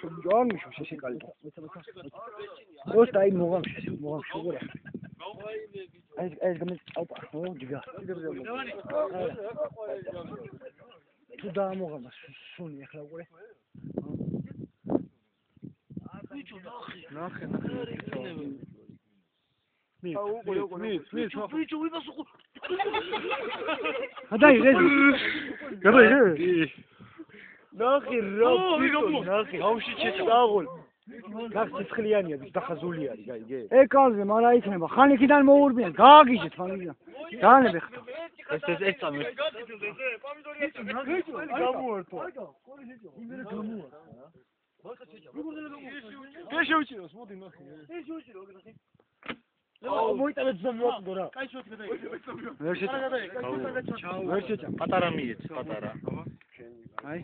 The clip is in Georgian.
ჯონიშო შეშეკალი. Просто აი მოგამში უყურე. ეს გამის ოპა, გიგა. თუ დაამოღამა სუნი ახლა უყურე. ნახე. ბიჭო ვიბას უყურე. Adai, rezi. Gabriel. ნახე რა ნახე გავში ჩეჭდაღოლ ნახე ცხლიანია დახაზული არის გაიგე ეკალზე მარა იქნება ხანიქიდან მოურბიან გააგიჟეთ ხანიქიდან დაანებე ხტო ეს წამე გამოართო იმერე გამოართო ეს შეუჭიროს მოდი ნახე ეს შეუჭირო ნახე მოიტანეთ ზამიოთ გორა კაი შევეთქე და ვერ შეჭა პატარა მიეც პატარა აი